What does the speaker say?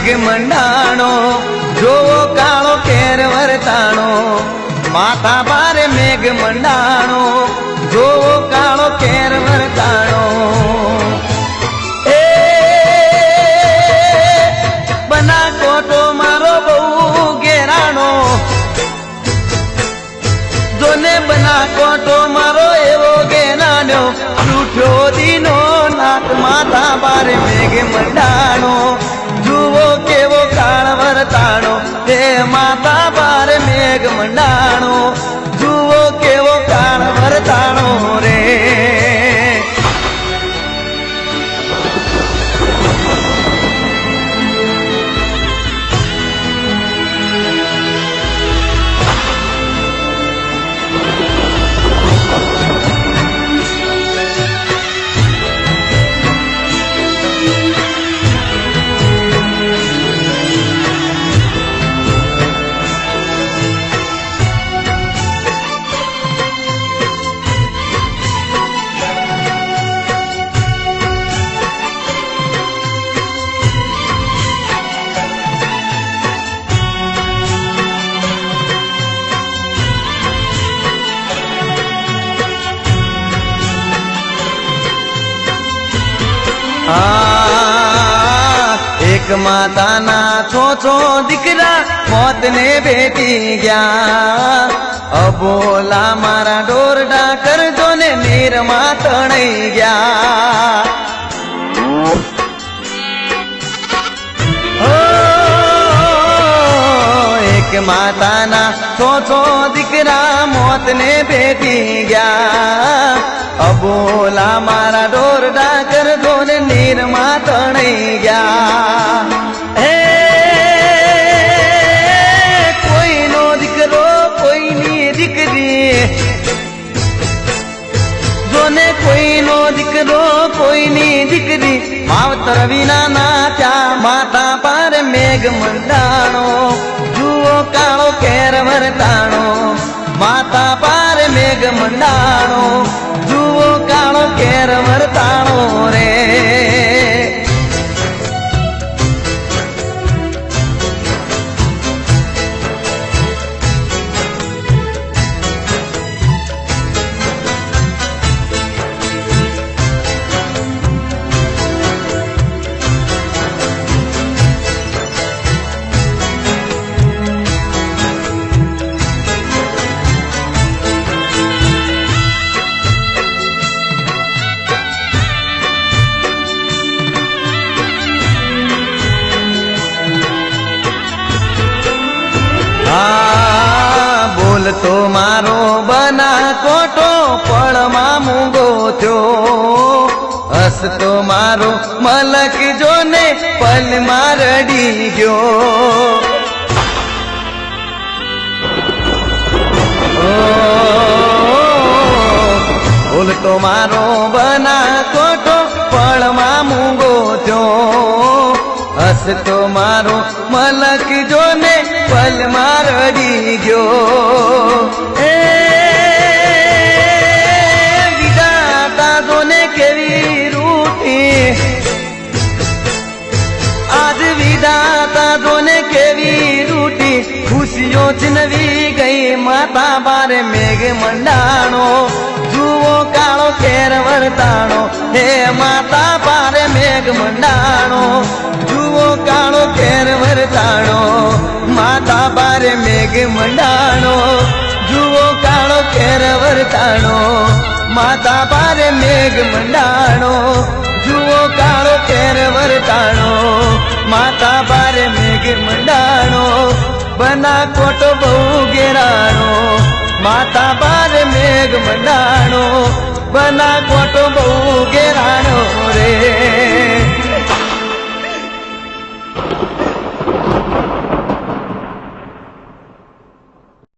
મેઘ મંડાણો જોવો કાળો કેર વરતાણો માથા ભારે મેઘ મંડાણો જોવો કાળો કેર વરતાણો એ બનાસકોટો મારો બહુ ઘેરાણો જોને બનાસકોટો મારો એવો ઘેરાણો રૂઠ્યો દીનો નાથ માથા ભારે મેઘ મંડાણો જુઓ કેવો કાળ વરતાણો હે માથા ભારે મેઘ મંડાણો જુઓ કેવો કાળ વરતાણો રે एक माताना छो दीकरा मौत ने बेटी गया अबोला मारा डोरडा कर जो ने नीरमा तणई गया एक माताना छो दीकरा मौत ने बेटी गया अबोला मारा डोरडा कर दो ने नीरमा तणई गया हे कोई नो दीकरो कोई नी दीकरी जोने कोई नो दीकरो कोई नी दीकरी मावतर विना ना त्या माता पार मेघ मंडाणो जुओ काळो केर वरताणो माता पार मेघ मंडाणो जुओ काळो केर वरताणो रे बोल तो मारो बनासकोटो पळमा मूंगो थयो हस तो मारो मलक जोने पल मारडी गयो बोल तो मारो बनासकोटो पळमा मूंगो थयो हस तो मारो मलक जोने पल मारडी गयो ए विधाता जोने केवी रूठी आज विधाता जोने केवी रूठी खुशियों चिनवी गई माता बारे मेघ मंडाणो जुओ काळो केर वरताणो हे माता बारे मेघ मंडाणो जुओ काळो केर वरताणो माता बारे मेघ मंडाणो जुओ काळो केर वरताणो माता बारे मेघ मंडाणो जुओ काळो केर वरताणो माता बारे मेघ मंडाणो बनासकोटो बहु घेराणो माता बारे मेघ मंडाणो बनासकोटो बहु घेराणो